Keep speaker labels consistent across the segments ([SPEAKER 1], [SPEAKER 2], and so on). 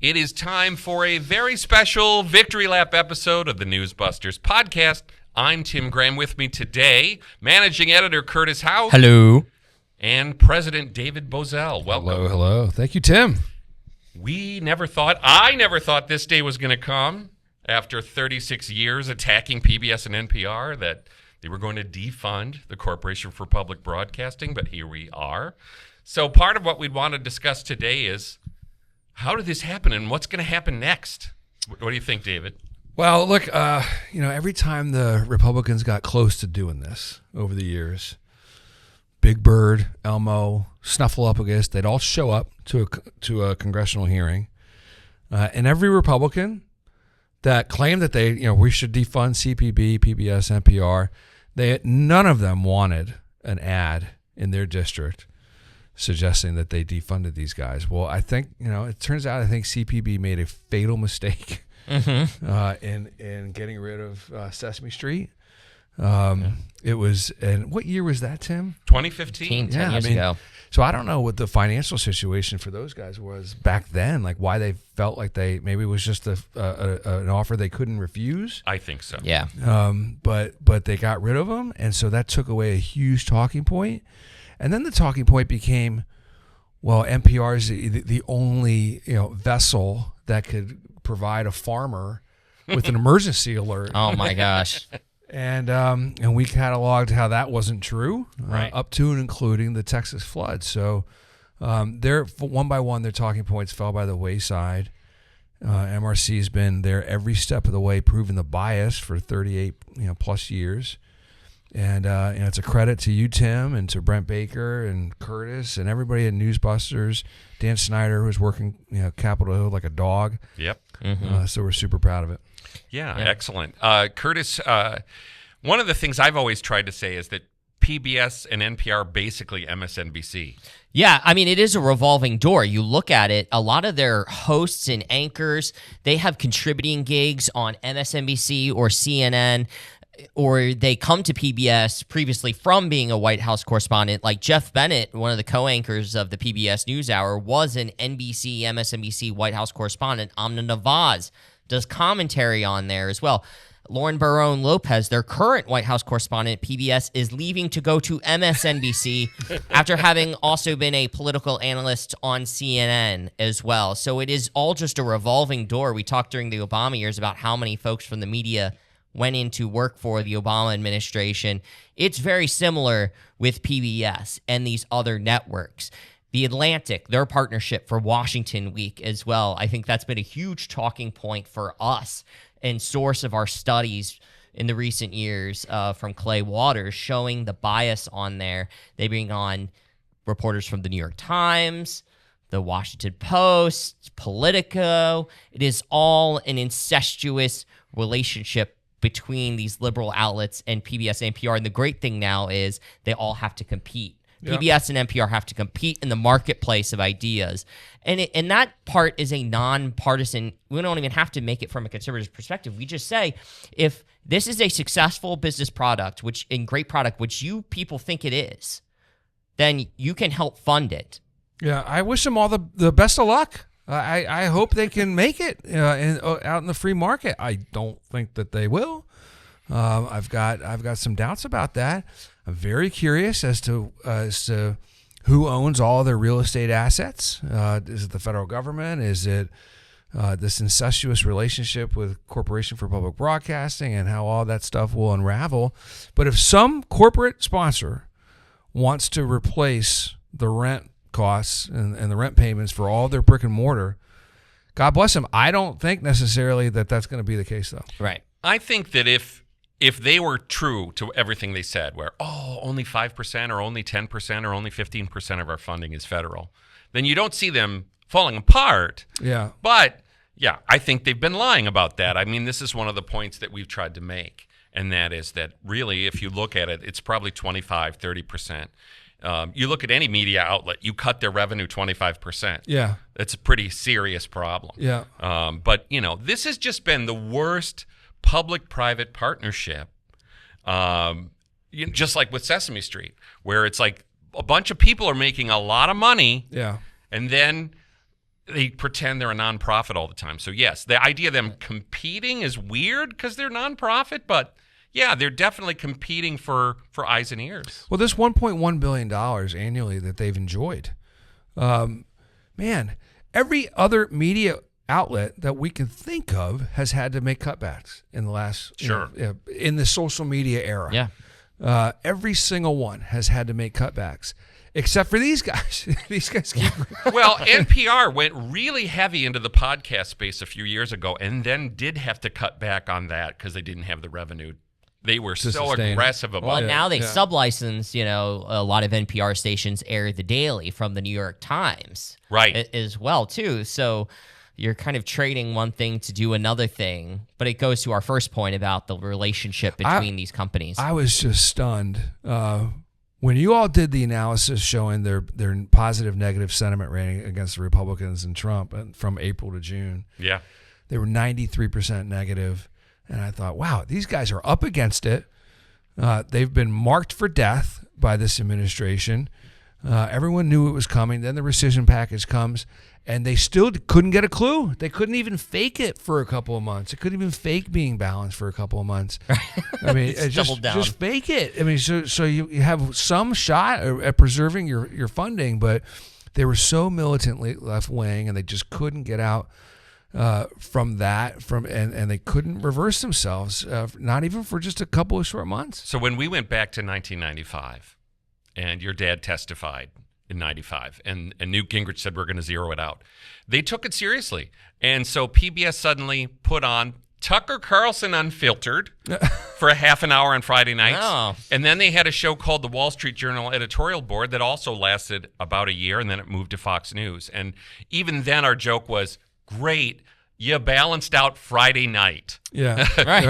[SPEAKER 1] It is time for a very special Victory Lap episode of the Newsbusters podcast. I'm Tim Graham. With me today, Managing Editor Curtis Houck.
[SPEAKER 2] Hello.
[SPEAKER 1] And President David Bozell. Welcome.
[SPEAKER 3] Hello. Thank you, Tim.
[SPEAKER 1] I never thought this day was going to come after 36 years attacking PBS and NPR, that they were going to defund the Corporation for Public Broadcasting, but here we are. So part of what we'd want to discuss today is, how did this happen and what's going to happen next? What do you think, David?
[SPEAKER 3] Well, look, every time the Republicans got close to doing this over the years, Big Bird, Elmo, Snuffleupagus, they'd all show up to a congressional hearing. And every Republican that claimed that we should defund CPB, PBS, NPR, none of them wanted an ad in their district suggesting that they defunded these guys. Well, I think, it turns out CPB made a fatal mistake in getting rid of Sesame Street. It was, and what year was that, Tim?
[SPEAKER 1] 2015.
[SPEAKER 2] 10 years ago.
[SPEAKER 3] So I don't know what the financial situation for those guys was back then, like why they felt like maybe it was just an offer they couldn't refuse.
[SPEAKER 1] I think so.
[SPEAKER 2] Yeah.
[SPEAKER 3] But they got rid of them, and so that took away a huge talking point. And then the talking point became, well, NPR is the only vessel that could provide a farmer with an emergency alert.
[SPEAKER 2] Oh my gosh.
[SPEAKER 3] And we cataloged how that wasn't true,
[SPEAKER 2] right,
[SPEAKER 3] up to and including the Texas flood. So they're one by one, their talking points fell by the wayside. MRC's been there every step of the way, proving the bias for 38 plus years. And it's a credit to you, Tim, and to Brent Baker and Curtis and everybody at Newsbusters. Dan Snyder was working Capitol Hill like a dog.
[SPEAKER 1] Yep.
[SPEAKER 3] So we're super proud of it.
[SPEAKER 1] Yeah. Excellent. Curtis, one of the things I've always tried to say is that PBS and NPR are basically MSNBC.
[SPEAKER 2] Yeah, I mean, it is a revolving door. You look at it, a lot of their hosts and anchors, they have contributing gigs on MSNBC or CNN, or they come to PBS previously from being a White House correspondent. Like Jeff Bennett, one of the co-anchors of the PBS NewsHour, was an NBC, MSNBC White House correspondent. Amna Nawaz does commentary on there as well. Lauren Barone Lopez, their current White House correspondent at PBS, is leaving to go to MSNBC after having also been a political analyst on CNN as well. So it is all just a revolving door. We talked during the Obama years about how many folks from the media went into work for the Obama administration. It's very similar with PBS and these other networks. The Atlantic, their partnership for Washington Week as well. I think that's been a huge talking point for us and source of our studies in the recent years from Clay Waters, showing the bias on there. They bring on reporters from the New York Times, the Washington Post, Politico. It is all an incestuous relationship between these liberal outlets and PBS and NPR. And the great thing now is they all have to compete. Yep. PBS and NPR have to compete in the marketplace of ideas. And that part is a nonpartisan. We don't even have to make it from a conservative perspective. We just say, if this is a successful business product, great product, which you people think it is, then you can help fund it.
[SPEAKER 3] Yeah, I wish them all the best of luck. I hope they can make it out in the free market. I don't think that they will. I've got some doubts about that. I'm very curious as to who owns all their real estate assets. Is it the federal government? Is it this incestuous relationship with Corporation for Public Broadcasting, and how all that stuff will unravel? But if some corporate sponsor wants to replace the rent costs and the rent payments for all their brick and mortar, God bless them. I don't think necessarily that that's going to be the case, though.
[SPEAKER 2] Right.
[SPEAKER 1] I think that if they were true to everything they said, where, only 5% or only 10% or only 15% of our funding is federal, then you don't see them falling apart.
[SPEAKER 3] Yeah.
[SPEAKER 1] But, yeah, I think they've been lying about that. I mean, this is one of the points that we've tried to make, and that is that really, if you look at it, it's probably 25, 30%. You look at any media outlet, you cut their revenue 25%.
[SPEAKER 3] Yeah.
[SPEAKER 1] That's a pretty serious problem.
[SPEAKER 3] Yeah.
[SPEAKER 1] But, this has just been the worst public-private partnership, just like with Sesame Street, where it's like a bunch of people are making a lot of money,
[SPEAKER 3] yeah,
[SPEAKER 1] and then they pretend they're a nonprofit all the time. So yes, the idea of them competing is weird because they're nonprofit, but yeah, they're definitely competing for eyes and ears.
[SPEAKER 3] Well, this $1.1 billion annually that they've enjoyed, man, every other media outlet that we can think of has had to make cutbacks in the last, in the social media era.
[SPEAKER 2] Yeah.
[SPEAKER 3] Every single one has had to make cutbacks. Except for these guys. These guys keep...
[SPEAKER 1] Well, NPR went really heavy into the podcast space a few years ago and then did have to cut back on that because they didn't have the revenue. They were so aggressive about it.
[SPEAKER 2] Well, now they've sublicensed, a lot of NPR stations air the Daily from the New York Times.
[SPEAKER 1] Right.
[SPEAKER 2] As well, too. So you're kind of trading one thing to do another thing. But it goes to our first point about the relationship between these companies.
[SPEAKER 3] I was just stunned. When you all did the analysis showing their positive, negative sentiment rating against the Republicans and Trump from April to June, they were 93% negative. And I thought, wow, these guys are up against it. They've been marked for death by this administration. Everyone knew it was coming. Then the rescission package comes, and they still couldn't get a clue. They couldn't even fake it for a couple of months. They couldn't even fake being balanced for a couple of months. I mean, just fake it. I mean, so you have some shot at preserving your funding, but they were so militantly left wing, and they just couldn't get out from that. And they couldn't reverse themselves, not even for just a couple of short months.
[SPEAKER 1] So when we went back to 1995, and your dad testified in 95, and Newt Gingrich said we're going to zero it out, they took it seriously. And so PBS suddenly put on Tucker Carlson Unfiltered for a half an hour on Friday nights.
[SPEAKER 2] Oh.
[SPEAKER 1] And then they had a show called the Wall Street Journal Editorial Board that also lasted about a year, and then it moved to Fox News. And even then our joke was, great, you balanced out Friday night.
[SPEAKER 3] Yeah,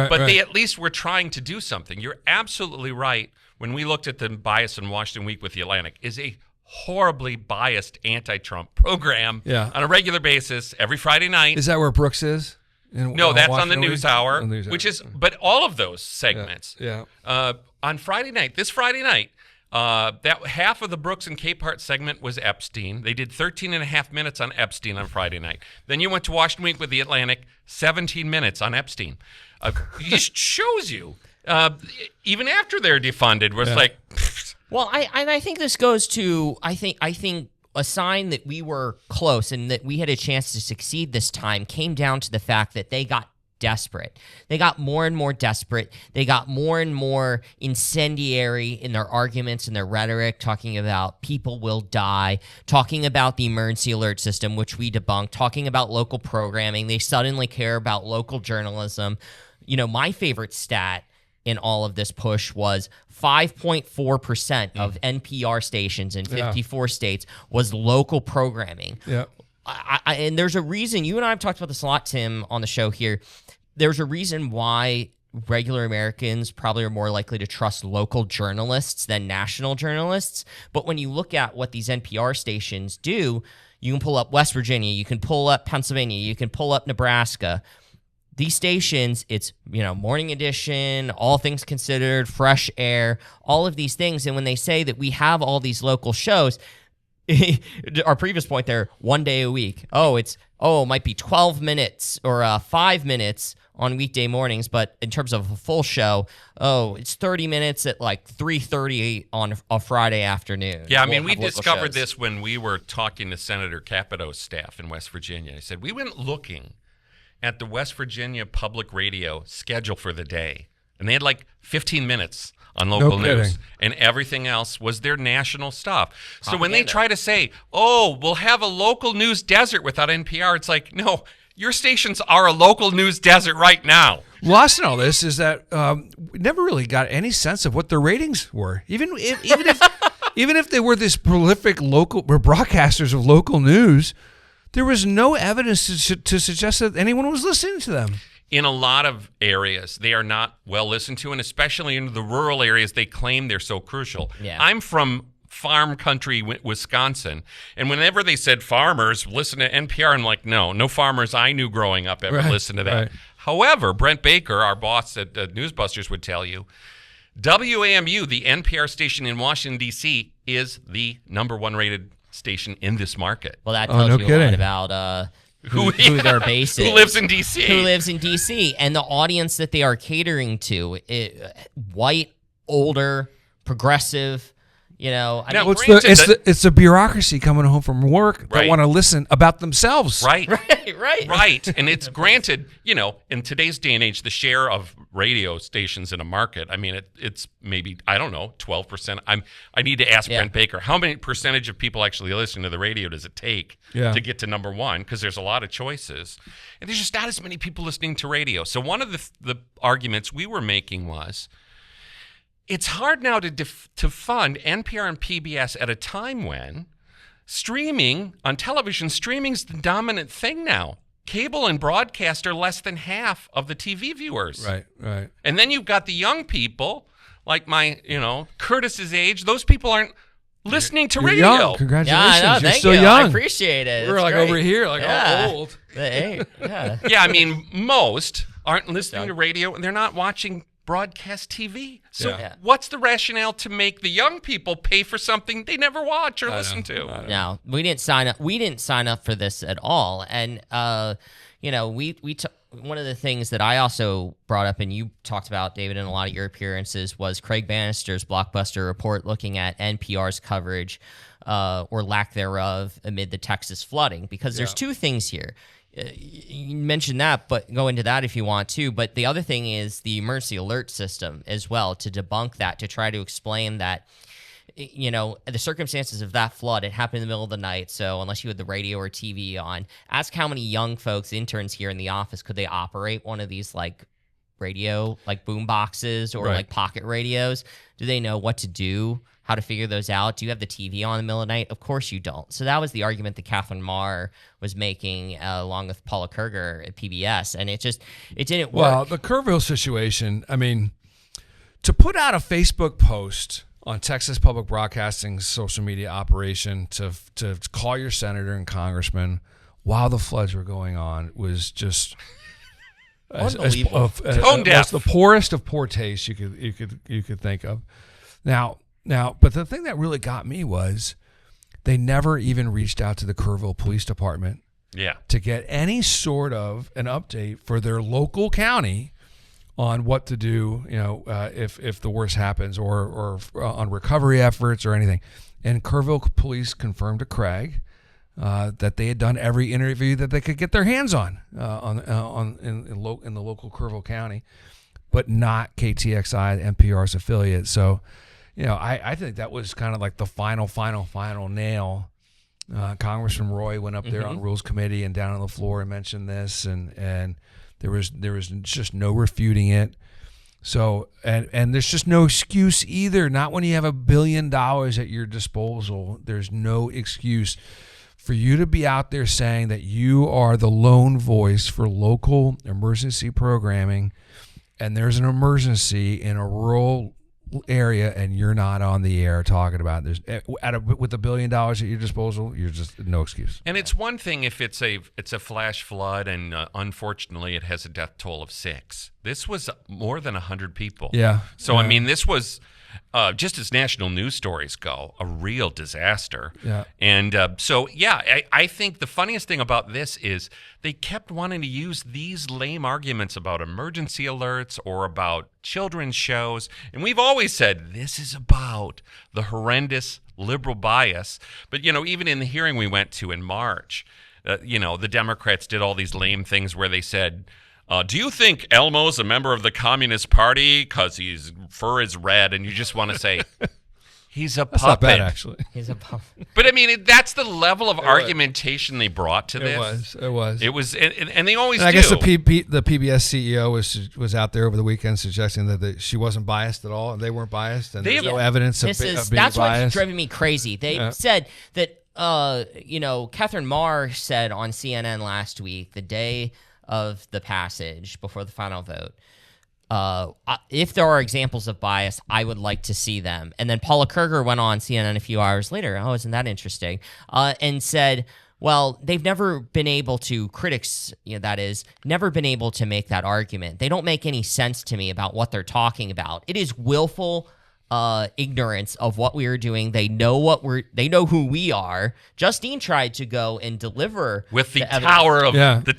[SPEAKER 1] But they at least were trying to do something. You're absolutely right. When we looked at the bias in Washington Week with The Atlantic, is a horribly biased anti-Trump program on a regular basis every Friday night.
[SPEAKER 3] Is that where Brooks is?
[SPEAKER 1] No, that's on the News Hour, which is, but all of those segments. On Friday night, this Friday night, that half of the Brooks and Capehart segment was Epstein. They did 13 and a half minutes on Epstein on Friday night. Then you went to Washington Week with The Atlantic, 17 minutes on Epstein. It just shows you. Even after they're defunded, was like.
[SPEAKER 2] Well, I think this goes to I think a sign that we were close and that we had a chance to succeed this time came down to the fact that they got desperate. They got more and more desperate. They got more and more incendiary in their arguments and their rhetoric, talking about people will die, talking about the emergency alert system, which we debunked, talking about local programming. They suddenly care about local journalism. My favorite stat in all of this push was 5.4% of NPR stations in 54 states was local programming.
[SPEAKER 3] Yeah.
[SPEAKER 2] And there's a reason, you and I have talked about this a lot, Tim, on the show here. There's a reason why regular Americans probably are more likely to trust local journalists than national journalists. But when you look at what these NPR stations do, you can pull up West Virginia, you can pull up Pennsylvania, you can pull up Nebraska. These stations, it's, Morning Edition, All Things Considered, Fresh Air, all of these things. And when they say that we have all these local shows, our previous point there, 1 day a week. It might be 12 minutes or 5 minutes on weekday mornings, but in terms of a full show, it's 30 minutes at like 3:30 on a Friday afternoon.
[SPEAKER 1] Yeah, we discovered this when we were talking to Senator Capito's staff in West Virginia. I said, we went looking at the West Virginia Public Radio schedule for the day, and they had like 15 minutes on local news, and everything else was their national stuff. So when they try to say, we'll have a local news desert without NPR, it's like, no, your stations are a local news desert right now.
[SPEAKER 3] Lost in all this is that we never really got any sense of what their ratings were. Even if they were this prolific local broadcasters of local news, there was no evidence to suggest that anyone was listening to them.
[SPEAKER 1] In a lot of areas, they are not well listened to, and especially in the rural areas, they claim they're so crucial.
[SPEAKER 2] Yeah.
[SPEAKER 1] I'm from farm country, Wisconsin, and whenever they said farmers listen to NPR, I'm like, no farmers I knew growing up ever listened to that.
[SPEAKER 3] Right.
[SPEAKER 1] However, Brent Baker, our boss at Newsbusters, would tell you, WAMU, the NPR station in Washington, D.C., is the number one rated station in this market.
[SPEAKER 2] Well, that tells
[SPEAKER 3] no
[SPEAKER 2] you a
[SPEAKER 3] kidding.
[SPEAKER 2] lot about who their base is.
[SPEAKER 1] Who lives in D.C.
[SPEAKER 2] Who lives in D.C. and the audience that they are catering to. White, older, progressive,
[SPEAKER 1] Now,
[SPEAKER 3] It's the bureaucracy coming home from work that
[SPEAKER 1] Right.
[SPEAKER 3] want to listen about themselves.
[SPEAKER 1] Right.
[SPEAKER 2] right.
[SPEAKER 1] Right. And it's granted, in today's day and age, the share of radio stations in a market, I mean, it's maybe, I don't know, 12%. I need to ask Brent Baker, how many percentage of people actually listening to the radio does it take to get to number one? Because there's a lot of choices. And there's just not as many people listening to radio. So one of the arguments we were making was, it's hard now to fund NPR and PBS at a time when streaming on television, streaming's the dominant thing now. Cable and broadcast are less than half of the TV viewers.
[SPEAKER 3] Right.
[SPEAKER 1] And then you've got the young people, like my, Curtis's age. Those people aren't listening to
[SPEAKER 3] You're
[SPEAKER 1] radio.
[SPEAKER 3] young. Congratulations.
[SPEAKER 2] Yeah, I know.
[SPEAKER 3] You're
[SPEAKER 2] Thank
[SPEAKER 3] still
[SPEAKER 2] you.
[SPEAKER 3] young.
[SPEAKER 2] I appreciate it.
[SPEAKER 3] We're
[SPEAKER 2] It's
[SPEAKER 3] like
[SPEAKER 2] great.
[SPEAKER 3] over here, like
[SPEAKER 2] Yeah.
[SPEAKER 3] old.
[SPEAKER 2] Hey, yeah.
[SPEAKER 1] Yeah, I mean, most aren't listening to radio, and they're not watching broadcast TV. So
[SPEAKER 2] Yeah.
[SPEAKER 1] what's the rationale to make the young people pay for something they never watch or listen to?
[SPEAKER 2] No, we didn't sign up. We didn't sign up for this at all. And one of the things that I also brought up, and you talked about, David, in a lot of your appearances, was Craig Bannister's blockbuster report looking at NPR's coverage or lack thereof amid the Texas flooding. Because there's two things here. You mentioned that, but go into that if you want to. But the other thing is the emergency alert system as well, to debunk that, to try to explain that, the circumstances of that flood, it happened in the middle of the night. So unless you had the radio or TV on, ask how many young folks, interns here in the office, could they operate one of these radio, boom boxes or pocket radios? Do they know what to do? How to figure those out? Do you have the TV on in the middle of the night? Of course you don't. So that was the argument that Catherine Marr was making along with Paula Kerger at PBS, and it didn't work.
[SPEAKER 3] Well, the Kurville situation, I mean, to put out a Facebook post on Texas Public Broadcasting's social media operation to call your senator and congressman while the floods were going on was just
[SPEAKER 2] Unbelievable.
[SPEAKER 1] Tone deaf.
[SPEAKER 3] the poorest of poor taste you could think of. Now, but the thing that really got me was they never even reached out to the Kurville Police Department to get any sort of an update for their local county on what to do, if the worst happens or on recovery efforts or anything. And Kurville Police confirmed to Craig that they had done every interview that they could get their hands on in the local Kurville County, but not KTXI, NPR's affiliate. So, I think that was kind of like the final nail. Congressman Roy went up there on Rules Committee and down on the floor and mentioned this, and there was just no refuting it. So and there's just no excuse either. Not when you have $1 billion at your disposal. There's no excuse for you to be out there saying that you are the lone voice for local emergency programming, and there's an emergency in a rural area and you're not on the air talking about it. With $1 billion at your disposal, you're just no excuse.
[SPEAKER 1] And it's one thing if it's a flash flood and unfortunately it has a death toll of 6. This was more than 100 people.
[SPEAKER 3] Yeah.
[SPEAKER 1] So I mean, this was just as national news stories go, a real disaster.
[SPEAKER 3] Yeah.
[SPEAKER 1] And I think the funniest thing about this is they kept wanting to use these lame arguments about emergency alerts or about children's shows. And we've always said this is about the horrendous liberal bias. But, even in the hearing we went to in March, the Democrats did all these lame things where they said, do you think Elmo's a member of the Communist Party because his fur is red? And you just want to say, he's a puppet.
[SPEAKER 3] That's not bad, actually.
[SPEAKER 2] He's a puppet.
[SPEAKER 1] But I mean, that's the level of argumentation they brought to this.
[SPEAKER 3] It was,
[SPEAKER 1] and they always
[SPEAKER 3] and I
[SPEAKER 1] do.
[SPEAKER 3] guess the PBS CEO was out there over the weekend suggesting that she wasn't biased at all, and they weren't biased, and there's no evidence of being
[SPEAKER 2] that's
[SPEAKER 3] biased.
[SPEAKER 2] what's driving me crazy. They said that, Catherine Marr said on CNN last week, the day of the passage before the final vote, if there are examples of bias, I would like to see them. And then Paula Kerger went on CNN a few hours later, oh, isn't that interesting, and said, well, they've never been able to, critics, never been able to make that argument. They don't make any sense to me about what they're talking about. It is willful ignorance of what we were doing. They know who we are. Justine tried to go and deliver
[SPEAKER 1] with the
[SPEAKER 2] evidence.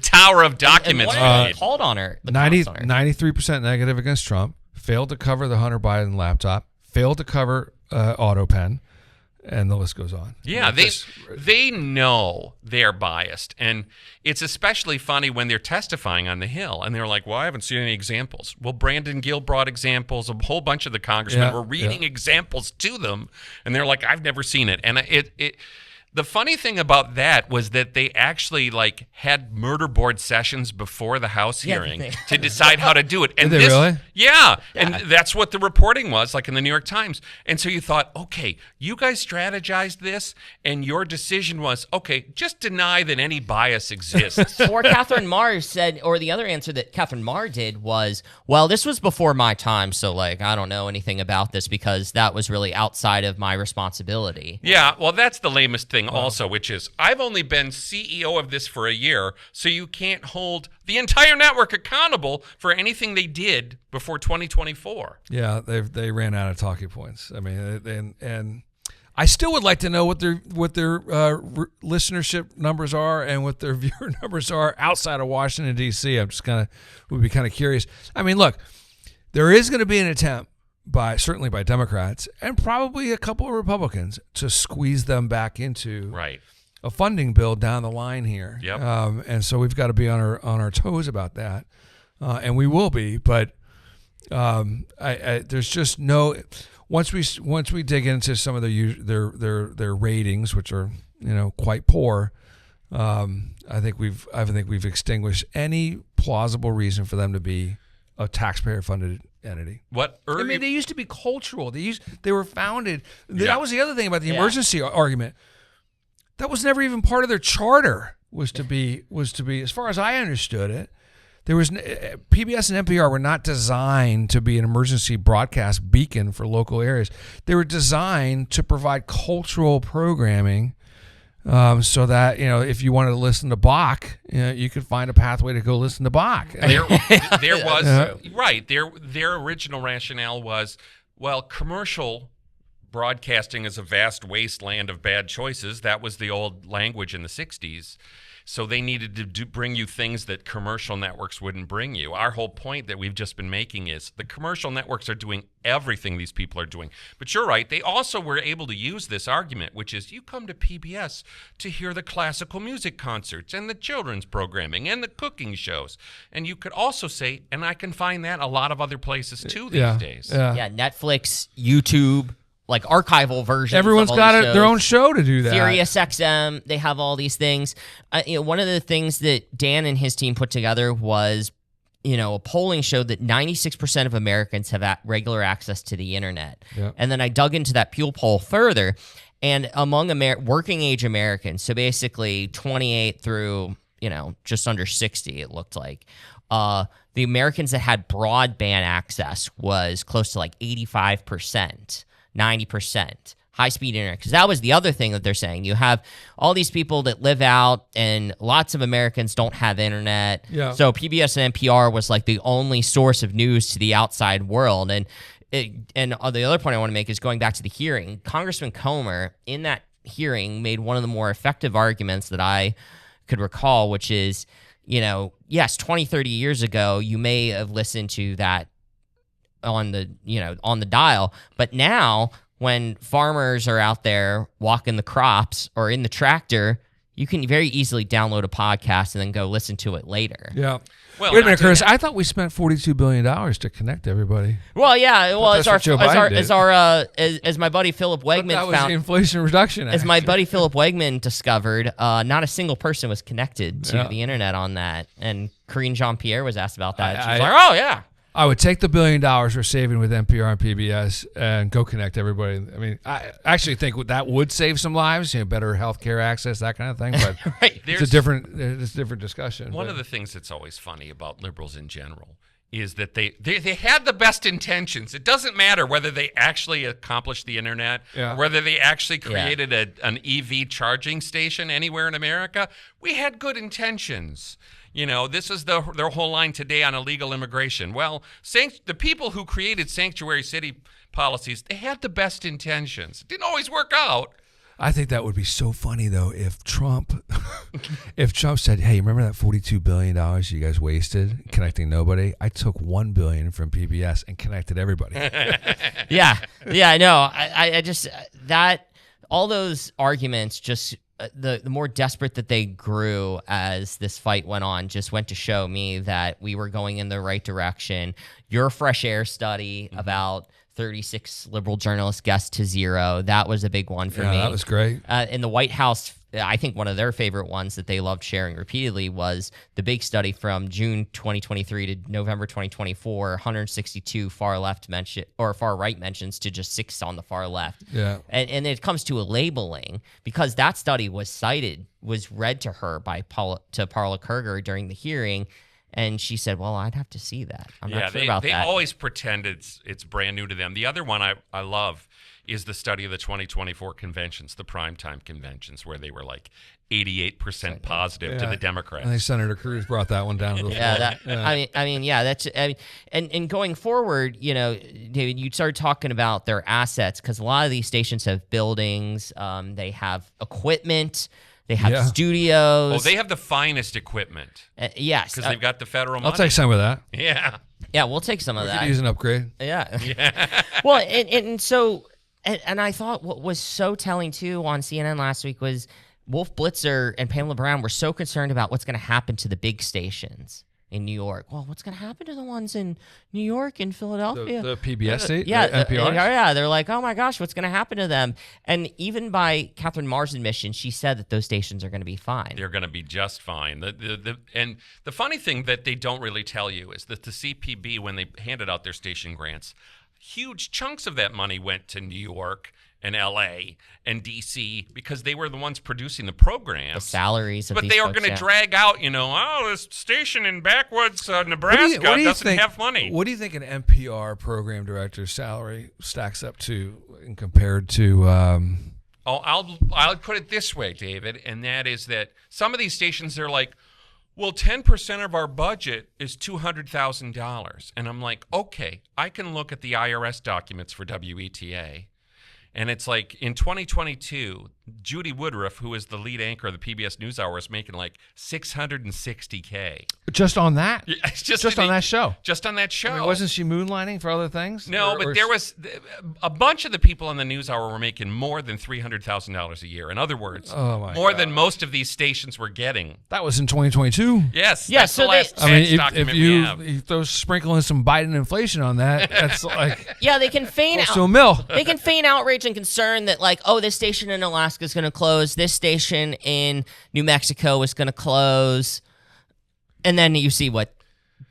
[SPEAKER 1] tower of documents.
[SPEAKER 2] And called on her.
[SPEAKER 3] 93% negative against Trump. Failed to cover the Hunter Biden laptop. Failed to cover AutoPen. And the list goes on.
[SPEAKER 1] Yeah, they know they're biased. And it's especially funny when they're testifying on the Hill. And they're like, well, I haven't seen any examples. Well, Brandon Gill brought examples. A whole bunch of the congressmen were reading examples to them. And they're like, I've never seen it. And the funny thing about that was that they actually had murder board sessions before the House hearing to decide how to do it. And
[SPEAKER 3] Did they really?
[SPEAKER 1] Yeah, and that's what the reporting was, in the New York Times. And so you thought, okay, you guys strategized this, and your decision was, okay, just deny that any bias exists.
[SPEAKER 2] Or Catherine Marr said, or the other answer that Catherine Marr did was, well, this was before my time, so I don't know anything about this because that was really outside of my responsibility.
[SPEAKER 1] Yeah, well, that's the lamest thing also, which is I've only been CEO of this for a year, so you can't hold the entire network accountable for anything they did before 2024.
[SPEAKER 3] Yeah, they ran out of talking points. I mean, and I still would like to know what their listenership numbers are and what their viewer numbers are outside of Washington D.C. I'm just would be kind of curious. I mean, look, there is going to be an attempt certainly by Democrats and probably a couple of Republicans to squeeze them back into a funding bill down the line here.
[SPEAKER 1] Yep.
[SPEAKER 3] And so we've got to be on our toes about that, and we will be. But there's just no once we dig into some of their ratings, which are quite poor. I think we've extinguished any plausible reason for them to be a taxpayer funded entity. I mean, they used to be cultural. They were founded. That was the other thing about the emergency argument. That was never even part of their charter. Was to be, as far as I understood it, there was PBS and NPR were not designed to be an emergency broadcast beacon for local areas. They were designed to provide cultural programming. So that if you wanted to listen to Bach, you could find a pathway to go listen to Bach.
[SPEAKER 1] There was Their original rationale was, well, commercial broadcasting is a vast wasteland of bad choices. That was the old language in the '60s. So they needed to bring you things that commercial networks wouldn't bring you. Our whole point that we've just been making is the commercial networks are doing everything these people are doing. But you're right. They also were able to use this argument, which is you come to PBS to hear the classical music concerts and the children's programming and the cooking shows. And you could also say, and I can find that a lot of other places too these days.
[SPEAKER 2] Yeah, Netflix, YouTube. Archival versions.
[SPEAKER 3] Everyone's got their own show to do that.
[SPEAKER 2] Sirius XM, they have all these things. One of the things that Dan and his team put together was, a polling showed that 96% of Americans have regular access to the internet. Yep. And then I dug into that Pew poll further, and among working age Americans, so basically 28 through, just under 60, it looked like, the Americans that had broadband access was close to 85%. 90% high-speed internet, because that was the other thing that they're saying. You have all these people that live out, and lots of Americans don't have internet. Yeah. So PBS and NPR was the only source of news to the outside world. And the other point I want to make is going back to the hearing. Congressman Comer, in that hearing, made one of the more effective arguments that I could recall, which is, yes, 20, 30 years ago, you may have listened to that on the dial, but now when farmers are out there walking the crops or in the tractor, you can very easily download a podcast and then go listen to it later.
[SPEAKER 3] Yeah. Well, wait a minute, Chris. I thought we spent $42 billion to connect everybody.
[SPEAKER 2] Well, yeah. Well, as my buddy Philip Wegman
[SPEAKER 3] that was the Inflation Reduction Act.
[SPEAKER 2] As my buddy Philip Wegman discovered, not a single person was connected to the internet on that. And Karine Jean-Pierre was asked about that. She was like, "Oh yeah."
[SPEAKER 3] I would take the $1 billion we're saving with NPR and PBS and go connect everybody. I mean, I actually think that would save some lives, better healthcare access, that kind of thing. But it's a different discussion.
[SPEAKER 1] One of the things that's always funny about liberals in general is that they had the best intentions. It doesn't matter whether they actually accomplished the internet or whether they actually created an EV charging station anywhere in America. We had good intentions. This is their whole line today on illegal immigration. Well, the people who created sanctuary city policies, they had the best intentions. It didn't always work out.
[SPEAKER 3] I think that would be so funny though if Trump said, "Hey, remember that $42 billion you guys wasted connecting nobody? I took $1 billion from PBS and connected everybody."
[SPEAKER 2] Yeah, I know. I just that all those arguments just the more desperate that they grew as this fight went on just went to show me that we were going in the right direction. Your fresh air study about 36 liberal journalists guessed to zero. That was a big one for me.
[SPEAKER 3] That was great.
[SPEAKER 2] In the White House, I think one of their favorite ones that they loved sharing repeatedly was the big study from June 2023 to November 2024, 162 far right mentions to just 6 on the far left.
[SPEAKER 3] Yeah.
[SPEAKER 2] And it comes to a labeling because that study was read to her by Paula Kerger during the hearing. And she said, well, I'd have to see that. I'm not sure about that.
[SPEAKER 1] They always pretend it's brand new to them. The other one I love is the study of the 2024 conventions, the primetime conventions, where they were like 88% positive to the Democrats.
[SPEAKER 3] I think Senator Cruz brought that one down to the floor.
[SPEAKER 2] And going forward, David, you started talking about their assets because a lot of these stations have buildings, they have equipment. They have studios.
[SPEAKER 1] Oh, they have the finest equipment.
[SPEAKER 2] Yes.
[SPEAKER 1] Because they've got the federal money.
[SPEAKER 3] I'll take some of that.
[SPEAKER 1] Yeah.
[SPEAKER 2] Yeah, we'll take some of that.
[SPEAKER 3] We could use an upgrade.
[SPEAKER 2] Yeah. Well, and I thought what was so telling, too, on CNN last week was Wolf Blitzer and Pamela Brown were so concerned about what's going to happen to the big stations in New York. Well, what's going to happen to the ones in New York and Philadelphia?
[SPEAKER 3] The PBS state?
[SPEAKER 2] Yeah,
[SPEAKER 3] NPR?
[SPEAKER 2] Yeah, they're like, oh my gosh, what's going to happen to them? And even by Catherine Marr's admission, she said that those stations are going to be fine.
[SPEAKER 1] They're going to be just fine. And the funny thing that they don't really tell you is that the CPB, when they handed out their station grants, huge chunks of that money went to New York and L.A. and D.C. because they were the ones producing the programs.
[SPEAKER 2] The salaries of
[SPEAKER 1] but
[SPEAKER 2] these
[SPEAKER 1] they are
[SPEAKER 2] folks,
[SPEAKER 1] going to drag out, this station in backwoods Nebraska doesn't have money.
[SPEAKER 3] What do you think an NPR program director's salary stacks up to and compared to...
[SPEAKER 1] I'll put it this way, David, and that is that some of these stations are like, well, 10% of our budget is $200,000. And I'm like, okay, I can look at the IRS documents for WETA. And it's like in 2022, Judy Woodruff, who is the lead anchor of the PBS NewsHour, is making like $660K.
[SPEAKER 3] Just on that?
[SPEAKER 1] Yeah,
[SPEAKER 3] on that show?
[SPEAKER 1] Just on that show.
[SPEAKER 3] I mean, wasn't she moonlighting for other things?
[SPEAKER 1] No, but there was a bunch of the people on the NewsHour were making more than $300,000 a year. In other words, more than most of these stations were getting.
[SPEAKER 3] That was in 2022.
[SPEAKER 1] Yes.
[SPEAKER 2] Yeah,
[SPEAKER 1] that's
[SPEAKER 2] so
[SPEAKER 1] the last tax document we have.
[SPEAKER 3] If you throw sprinkling some Biden inflation on that, that's like
[SPEAKER 2] they can feign
[SPEAKER 3] close to a mill.
[SPEAKER 2] They can feign outrage and concern that this station in Alaska is going to close, this station in New Mexico is going to close, and then you see what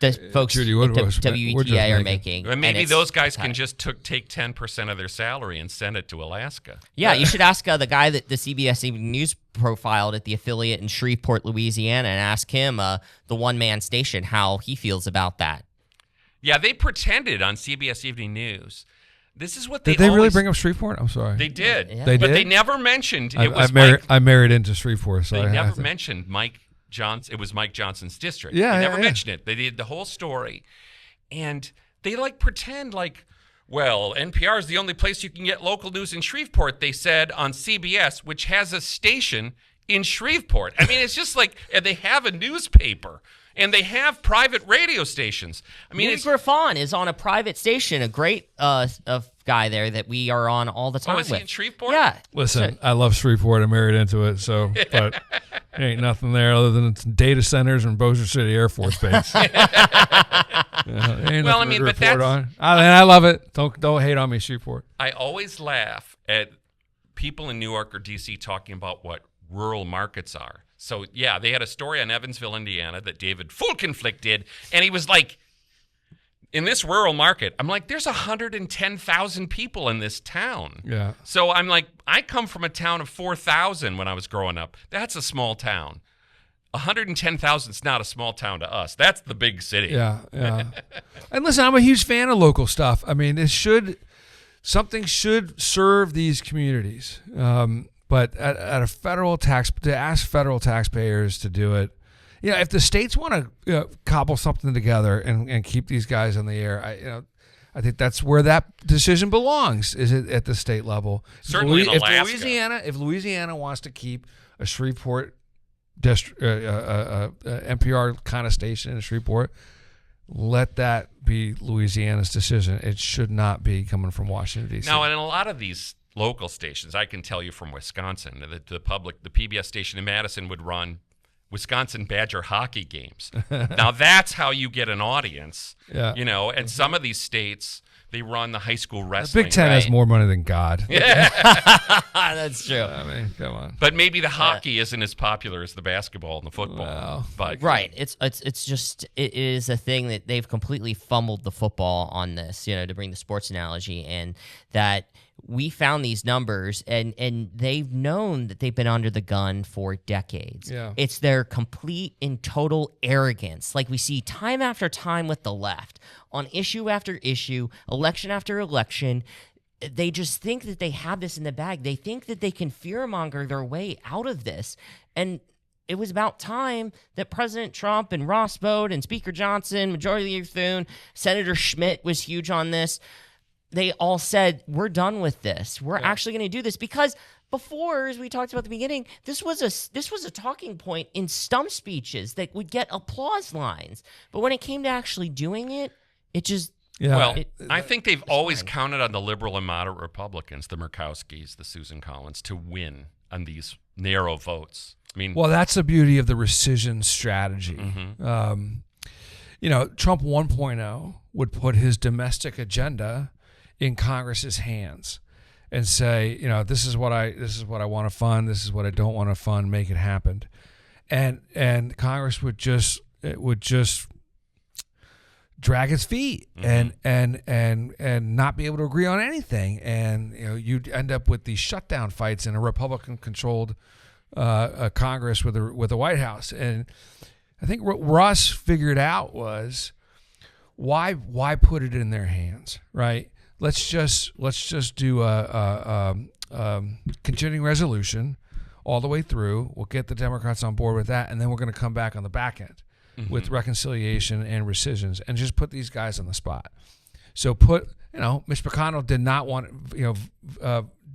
[SPEAKER 2] the folks at WETA are making.
[SPEAKER 1] And maybe those guys can just take 10% of their salary and send it to Alaska.
[SPEAKER 2] Yeah, you should ask the guy that the CBS Evening News profiled at the affiliate in Shreveport, Louisiana, and ask him, the one-man station, how he feels about that.
[SPEAKER 1] Yeah, they pretended on CBS Evening News. This is what
[SPEAKER 3] did they really bring up Shreveport? I'm sorry.
[SPEAKER 1] They did.
[SPEAKER 2] Yeah.
[SPEAKER 3] They did?
[SPEAKER 1] But they never mentioned
[SPEAKER 3] I married into Shreveport, so
[SPEAKER 1] they never mentioned Mike Johnson. It was Mike Johnson's district.
[SPEAKER 3] Yeah,
[SPEAKER 1] they never mentioned it. They did the whole story, and they pretend well, NPR is the only place you can get local news in Shreveport. They said on CBS, which has a station in Shreveport. I mean, it's just and they have a newspaper. And they have private radio stations. I mean,
[SPEAKER 2] Griffon is on a private station, a great guy there that we are on all the time
[SPEAKER 1] with. Oh, is he in Shreveport?
[SPEAKER 2] Yeah.
[SPEAKER 3] Listen, I love Shreveport. I married into it, but ain't nothing there other than data centers and Bossier City Air Force Base.
[SPEAKER 1] But
[SPEAKER 3] I love it. Don't hate on me, Shreveport.
[SPEAKER 1] I always laugh at people in Newark or D.C. talking about what rural markets are. So, yeah, they had a story on Evansville, Indiana that David Fulkenflick did, and he was like, in this rural market, I'm like, there's 110,000 people in this town.
[SPEAKER 3] Yeah.
[SPEAKER 1] So I'm like, I come from a town of 4,000 when I was growing up. That's a small town. 110,000 is not a small town to us. That's the big city.
[SPEAKER 3] Yeah. And listen, I'm a huge fan of local stuff. I mean, something should serve these communities. But at a federal tax, to ask federal taxpayers to do it, Yeah, if the states want to cobble something together and keep these guys in the air, I think that's where that decision belongs. Is it at the state level?
[SPEAKER 1] Certainly in Alaska.
[SPEAKER 3] If Louisiana wants to keep a Shreveport district, NPR kind of station in Shreveport, let that be Louisiana's decision. It should not be coming from Washington, D.C.
[SPEAKER 1] Now, in a lot of these local stations, I can tell you from Wisconsin, the PBS station in Madison would run Wisconsin Badger hockey games. Now, that's how you get an audience, and some of these states, they run the high school wrestling.
[SPEAKER 3] The Big Ten has more money than God.
[SPEAKER 2] That's true.
[SPEAKER 3] I mean, come on.
[SPEAKER 1] But maybe the hockey isn't as popular as the basketball and the football.
[SPEAKER 3] Well,
[SPEAKER 1] but
[SPEAKER 2] right. It is a thing that they've completely fumbled the football on this, to bring the sports analogy, and that we found these numbers and they've known that they've been under the gun for decades.
[SPEAKER 3] Yeah.
[SPEAKER 2] It's their complete and total arrogance. Like we see time after time with the left on issue after issue, election after election. They just think that they have this in the bag. They think that they can fearmonger their way out of this. And it was about time that President Trump and Ross Bode and Speaker Johnson, Majority Leader Thune, Senator Schmidt was huge on this. They all said, we're done with this. We're actually going to do this, because before, as we talked about at the beginning, this was a talking point in stump speeches that would get applause lines. But when it came to actually doing it, it just...
[SPEAKER 3] Yeah.
[SPEAKER 1] Well, I think they've always counted on the liberal and moderate Republicans, the Murkowskis, the Susan Collins, to win on these narrow votes. I mean,
[SPEAKER 3] well, that's the beauty of the Recision Strategy.
[SPEAKER 1] Mm-hmm.
[SPEAKER 3] Trump 1.0 would put his domestic agenda in Congress's hands and say, this is what I want to fund, this is what I don't want to fund, make it happen. And Congress would just drag its feet and not be able to agree on anything. And you'd end up with these shutdown fights in a Republican-controlled Congress with the White House. And I think what Russ figured out was why put it in their hands, right? Let's just do a continuing resolution all the way through. We'll get the Democrats on board with that, and then we're going to come back on the back end with reconciliation and rescissions, and just put these guys on the spot. So Mitch McConnell did not want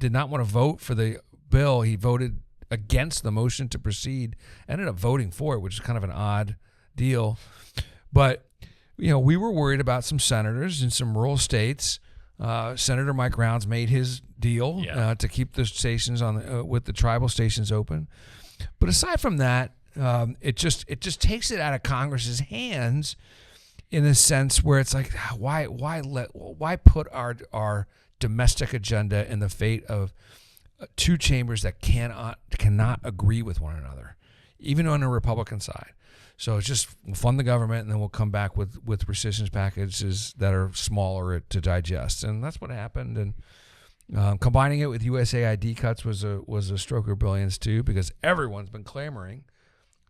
[SPEAKER 3] to vote for the bill. He voted against the motion to proceed. Ended up voting for it, which is kind of an odd deal. But we were worried about some senators in some rural states. Senator Mike Rounds made his deal to keep the stations with the tribal stations open. But aside from that, it just takes it out of Congress's hands in a sense where it's like, why put our domestic agenda in the fate of two chambers that cannot agree with one another, even on the Republican side. So it's just, we'll fund the government, and then we'll come back with rescissions packages that are smaller to digest, and that's what happened. And combining it with USAID cuts was a stroke of brilliance too, because everyone's been clamoring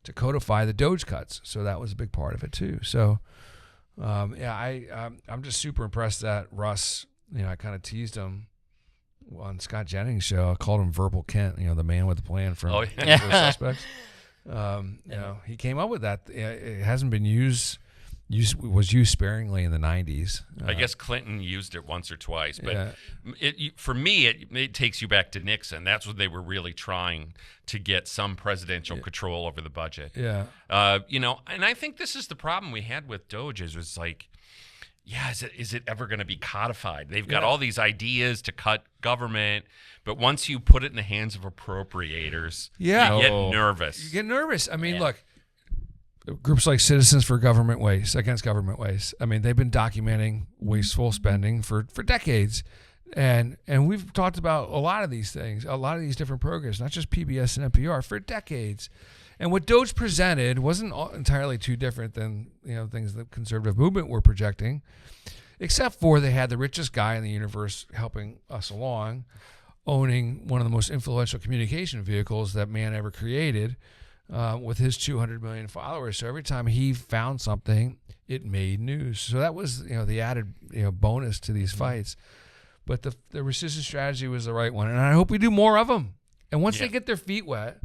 [SPEAKER 3] to codify the Doge cuts, so that was a big part of it too. So I'm just super impressed that Russ. I kind of teased him on Scott Jennings' show. I called him Verbal Kent, the man with the plan from Suspects. He came up with that. It hasn't been used sparingly in the 90s.
[SPEAKER 1] I guess Clinton used it once or twice, but for me, it takes you back to Nixon. That's when they were really trying to get some presidential control over the budget.
[SPEAKER 3] Yeah.
[SPEAKER 1] And I think this is the problem we had with Doge. Is like, is it ever going to be codified? They've got all these ideas to cut government, but once you put it in the hands of appropriators, you get nervous.
[SPEAKER 3] You get nervous. I mean, look, groups like Citizens for Government Waste, Against Government Waste, I mean, they've been documenting wasteful spending for decades. And we've talked about a lot of these things, a lot of these different programs, not just PBS and NPR, for decades. And what Doge presented wasn't entirely too different than things the conservative movement were projecting, except for they had the richest guy in the universe helping us along, owning one of the most influential communication vehicles that man ever created, with his 200 million followers. So every time he found something, it made news. So that was the added bonus to these fights. But the Recision Strategy was the right one, and I hope we do more of them. And once they get their feet wet,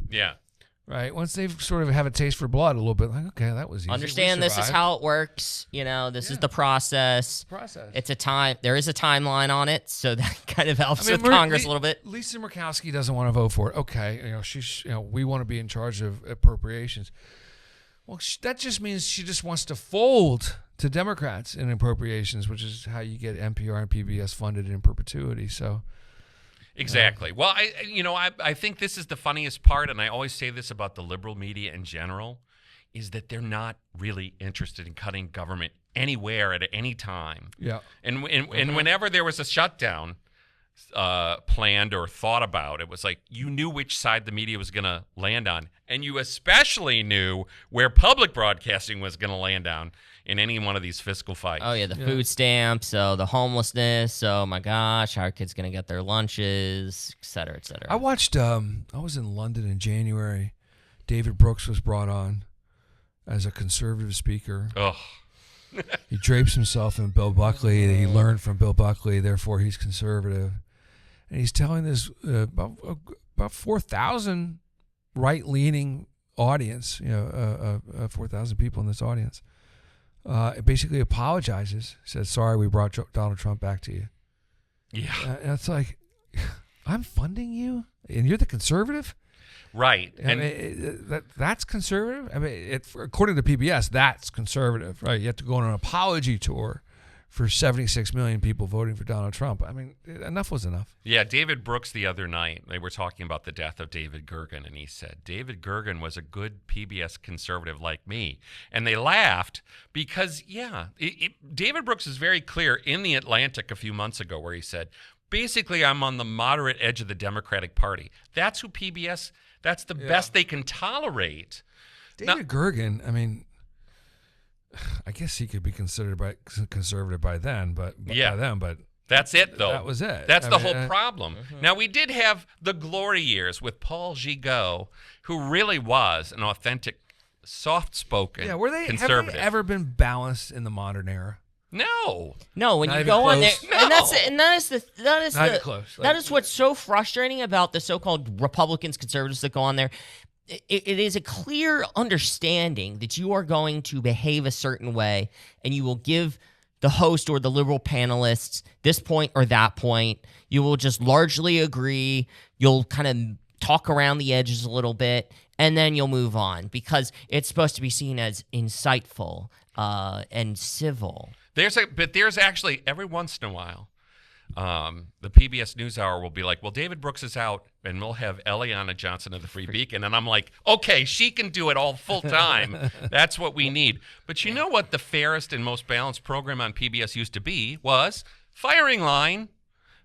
[SPEAKER 3] right? Once they've sort of have a taste for blood a little bit, like, okay, that was easy.
[SPEAKER 2] Understand this is how it works. This is the process. It's a time. There is a timeline on it, so that kind of helps with Congress a little bit.
[SPEAKER 3] Lisa Murkowski doesn't want to vote for it. Okay, we want to be in charge of appropriations. Well, that just means she just wants to fold to Democrats in appropriations, which is how you get NPR and PBS funded in perpetuity. So,
[SPEAKER 1] exactly. Well, I think this is the funniest part, and I always say this about the liberal media in general, is that they're not really interested in cutting government anywhere at any time.
[SPEAKER 3] Yeah.
[SPEAKER 1] And whenever there was a shutdown planned or thought about, it was like you knew which side the media was going to land on, and you especially knew where public broadcasting was going to land on in any one of these fiscal fights.
[SPEAKER 2] Oh yeah, the food stamps, the homelessness. Oh my gosh, how are kids going to get their lunches, et cetera, et cetera.
[SPEAKER 3] I watched. I was in London in January. David Brooks was brought on as a conservative speaker.
[SPEAKER 1] Ugh.
[SPEAKER 3] He drapes himself in Bill Buckley. He learned from Bill Buckley, therefore he's conservative. And he's telling this about 4,000 right-leaning audience, 4,000 people in this audience. It basically apologizes, says, sorry, we brought Donald Trump back to you.
[SPEAKER 1] Yeah.
[SPEAKER 3] And it's like, I'm funding you? And you're the conservative?
[SPEAKER 1] Right.
[SPEAKER 3] And that's conservative? I mean, according to PBS, that's conservative, right? You have to go on an apology tour for 76 million people voting for Donald Trump. I mean, enough was enough.
[SPEAKER 1] Yeah, David Brooks the other night, they were talking about the death of David Gergen, and he said, David Gergen was a good PBS conservative like me. And they laughed because, David Brooks is very clear in The Atlantic a few months ago where he said, basically, I'm on the moderate edge of the Democratic Party. That's who PBS, that's the best they can tolerate.
[SPEAKER 3] David Gergen, I mean, I guess he could be considered conservative by then, but
[SPEAKER 1] that's it, though.
[SPEAKER 3] That was it.
[SPEAKER 1] That's the whole problem. Now, we did have the glory years with Paul Gigot, who really was an authentic, soft-spoken conservative.
[SPEAKER 3] Have they ever been balanced in the modern era?
[SPEAKER 1] No.
[SPEAKER 2] When you go on there, and that is what's so frustrating about the so-called Republicans, conservatives that go on there. It is a clear understanding that you are going to behave a certain way, and you will give the host or the liberal panelists this point or that point. You will just largely agree. You'll kind of talk around the edges a little bit, and then you'll move on because it's supposed to be seen as insightful and civil.
[SPEAKER 1] But there's actually every once in a while, the PBS NewsHour will be like, well, David Brooks is out, and we'll have Eliana Johnson of the Free Beacon. And I'm like, okay, she can do it all full time. That's what we need. But you know what the fairest and most balanced program on PBS used to be was Firing Line,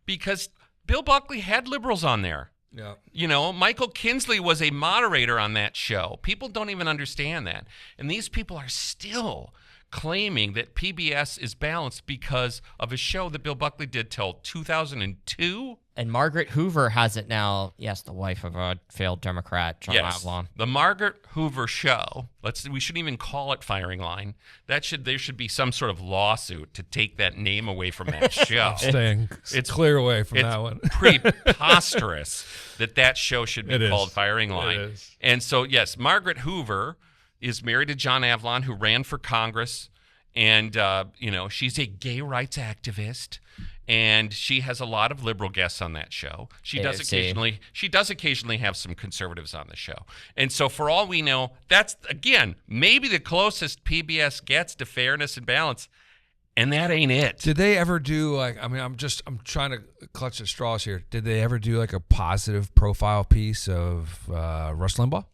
[SPEAKER 1] because Bill Buckley had liberals on there. Yeah. Michael Kinsley was a moderator on that show. People don't even understand that. And these people are still claiming that PBS is balanced because of a show that Bill Buckley did till 2002.
[SPEAKER 2] And Margaret Hoover has it now. Yes, the wife of a failed Democrat, John Avlon.
[SPEAKER 1] The Margaret Hoover show. We shouldn't even call it Firing Line. There should be some sort of lawsuit to take that name away from that show.
[SPEAKER 3] It's clear away from that one.
[SPEAKER 1] It's preposterous that show should be called Firing Line.
[SPEAKER 3] It is.
[SPEAKER 1] And so, yes, Margaret Hoover is married to John Avlon, who ran for Congress, and she's a gay rights activist, and she has a lot of liberal guests on that show. She does occasionally have some conservatives on the show, and so for all we know, that's again maybe the closest PBS gets to fairness and balance, and that ain't it.
[SPEAKER 3] Did they ever do I'm trying to clutch at straws here. Did they ever do like a positive profile piece of Rush Limbaugh?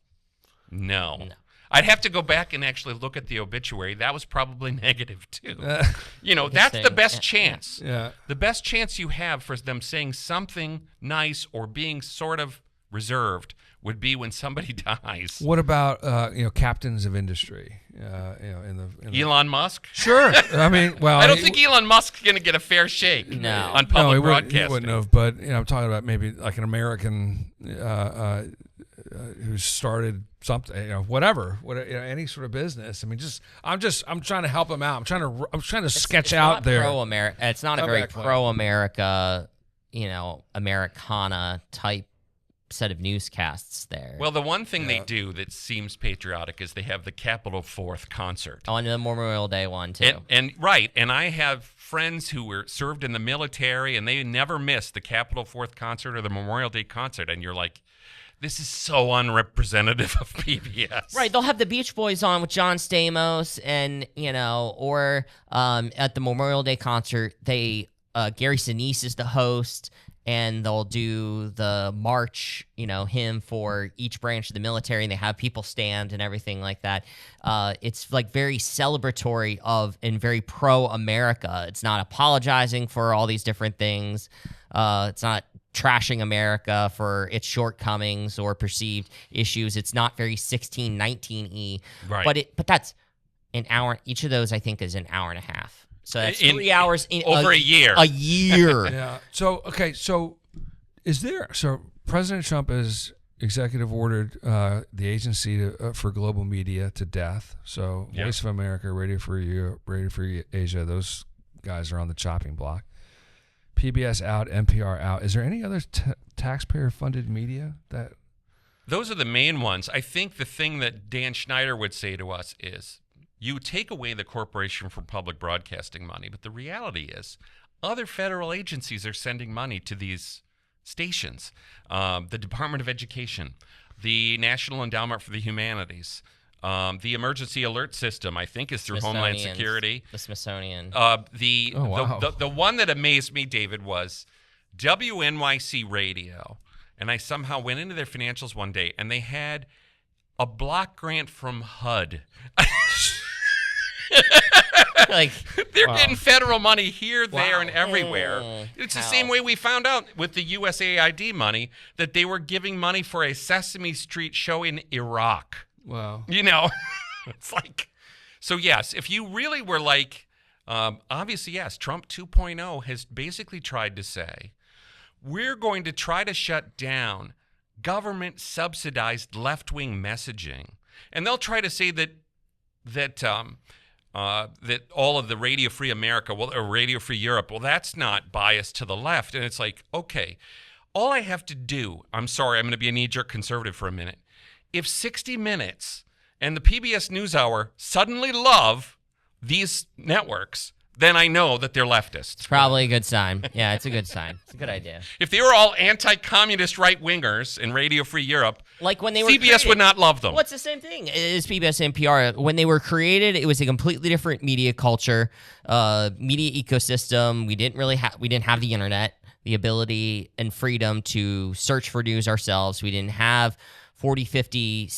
[SPEAKER 1] No. I'd have to go back and actually look at the obituary. That was probably negative, too. That's the best chance.
[SPEAKER 3] Yeah.
[SPEAKER 1] The best chance you have for them saying something nice or being sort of reserved would be when somebody dies.
[SPEAKER 3] What about captains of industry? In the
[SPEAKER 1] Elon Musk?
[SPEAKER 3] Sure. I mean, well,
[SPEAKER 1] I don't think Elon Musk's going to get a fair shake on public broadcasting.
[SPEAKER 3] He wouldn't have. But I'm talking about maybe like an American who started something, whatever, any sort of business. I mean, I'm trying to help him out. I'm trying to sketch out there.
[SPEAKER 2] It's not a very pro-America, Americana type set of newscasts there.
[SPEAKER 1] Well, the one thing they do that seems patriotic is they have the Capitol 4th concert.
[SPEAKER 2] On the Memorial Day one, too.
[SPEAKER 1] And right, and I have friends who were served in the military, and they never missed the Capitol 4th concert or the Memorial Day concert, and you're like, this is so unrepresentative of PBS.
[SPEAKER 2] Right, they'll have the Beach Boys on with John Stamos, and or at the Memorial Day concert, Gary Sinise is the host, and they'll do the march, hymn for each branch of the military, and they have people stand and everything like that. It's like very celebratory and very pro-America. It's not apologizing for all these different things. It's not trashing America for its shortcomings or perceived issues. It's not very 1619-y.
[SPEAKER 1] Right.
[SPEAKER 2] But that's an hour. Each of those, I think, is an hour and a half. So that's 3 hours in
[SPEAKER 1] over a year.
[SPEAKER 2] A year.
[SPEAKER 3] Yeah. So President Trump has executive ordered the agency for global media to death. So Voice of America, Radio Free Europe, Radio Free Asia, those guys are on the chopping block. PBS out, NPR out. Is there any other taxpayer-funded media that?
[SPEAKER 1] Those are the main ones. I think the thing that Dan Schneider would say to us is, you take away the Corporation for Public Broadcasting money, but the reality is other federal agencies are sending money to these stations. The Department of Education, the National Endowment for the Humanities, the Emergency Alert System, I think, is through Homeland Security.
[SPEAKER 2] The Smithsonian.
[SPEAKER 1] The one that amazed me, David, was WNYC Radio. And I somehow went into their financials one day, and they had a block grant from HUD. They're getting federal money here, there, and everywhere. It's the same way we found out with the USAID money that they were giving money for a Sesame Street show in Iraq.
[SPEAKER 3] Wow.
[SPEAKER 1] It's like, so yes, if you really were like, obviously, yes, Trump 2.0 has basically tried to say, we're going to try to shut down government subsidized left-wing messaging. And they'll try to say that all of the Radio Free America, or Radio Free Europe, that's not biased to the left. And it's like, okay, all I have to do, I'm sorry, I'm going to be a knee-jerk conservative for a minute. If 60 Minutes and the PBS NewsHour suddenly love these networks, then I know that they're leftists.
[SPEAKER 2] It's probably a good sign. Yeah, it's a good sign. It's a good idea.
[SPEAKER 1] If they were all anti-communist right-wingers in Radio Free Europe,
[SPEAKER 2] like when they were
[SPEAKER 1] CBS
[SPEAKER 2] created,
[SPEAKER 1] would not love them.
[SPEAKER 2] What's the same thing as PBS NPR? When they were created, it was a completely different media culture, media ecosystem. We didn't have the internet, the ability and freedom to search for news ourselves. We didn't have 40, 50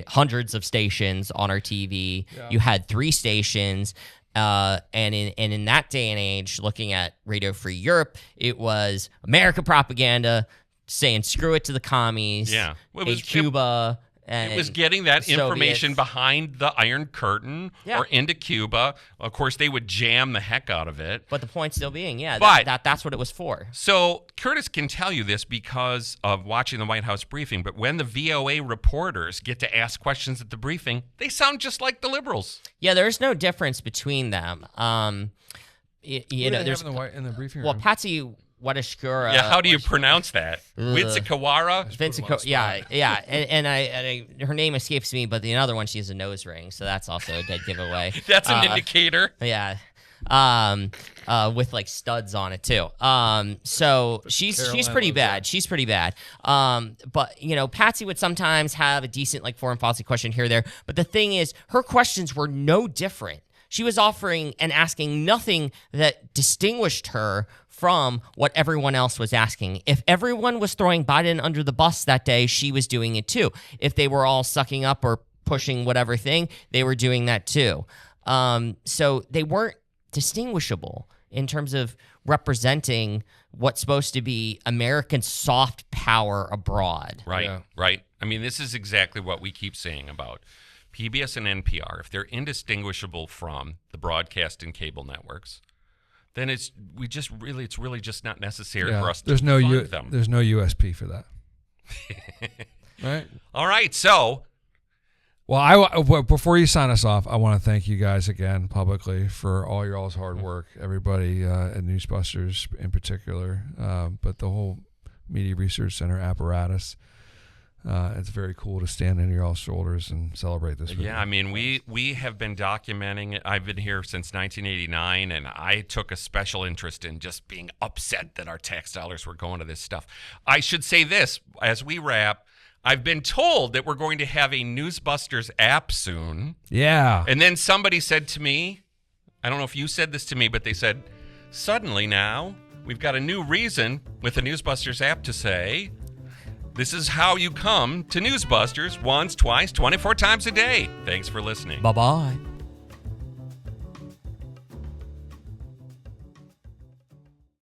[SPEAKER 2] hundreds of stations on our TV. Yeah. You had 3 stations. And in that day and age, looking at Radio Free Europe, it was America propaganda saying screw it to the commies.
[SPEAKER 1] Yeah,
[SPEAKER 2] Cuba.
[SPEAKER 1] It was getting that information behind the Iron Curtain or into Cuba. Of course, they would jam the heck out of it.
[SPEAKER 2] But the point still being, that's what it was for.
[SPEAKER 1] So Curtis can tell you this because of watching the White House briefing, but when the VOA reporters get to ask questions at the briefing, they sound just like the liberals.
[SPEAKER 2] Yeah, there's no difference between them.
[SPEAKER 3] There's in the briefing room?
[SPEAKER 2] Well, Patsy Wadashkura.
[SPEAKER 1] Yeah, how do you pronounce that? Witzikawara?
[SPEAKER 2] Yeah. And her name escapes me, but the other one, she has a nose ring, so that's also a dead giveaway.
[SPEAKER 1] That's an indicator.
[SPEAKER 2] Yeah. With like studs on it too. So she's pretty bad. She's pretty bad. But Patsy would sometimes have a decent like foreign policy question here or there. But the thing is, her questions were no different. She was offering and asking nothing that distinguished her from what everyone else was asking. If everyone was throwing Biden under the bus that day, she was doing it too. If they were all sucking up or pushing whatever thing, they were doing that too. So they weren't distinguishable in terms of representing what's supposed to be American soft power abroad.
[SPEAKER 1] Right. I mean, this is exactly what we keep saying about PBS and NPR. If they're indistinguishable from the broadcast and cable networks, then it's really just not necessary for us to fund them.
[SPEAKER 3] There's no USP for that. Right?
[SPEAKER 1] All right, so.
[SPEAKER 3] Well, before you sign us off, I want to thank you guys again publicly for all your all's hard work. Everybody at Newsbusters in particular, but the whole Media Research Center apparatus. it's very cool to stand on your all shoulders and celebrate this.
[SPEAKER 1] Yeah, I mean, we have been documenting it. I've been here since 1989, and I took a special interest in just being upset that our tax dollars were going to this stuff. I should say this as we wrap. I've been told that we're going to have a Newsbusters app soon.
[SPEAKER 3] Yeah.
[SPEAKER 1] And then somebody said to me, I don't know if you said this to me, but they said, suddenly now we've got a new reason with the Newsbusters app to say, this is how you come to Newsbusters once, twice, 24 times a day. Thanks for listening.
[SPEAKER 2] Bye-bye.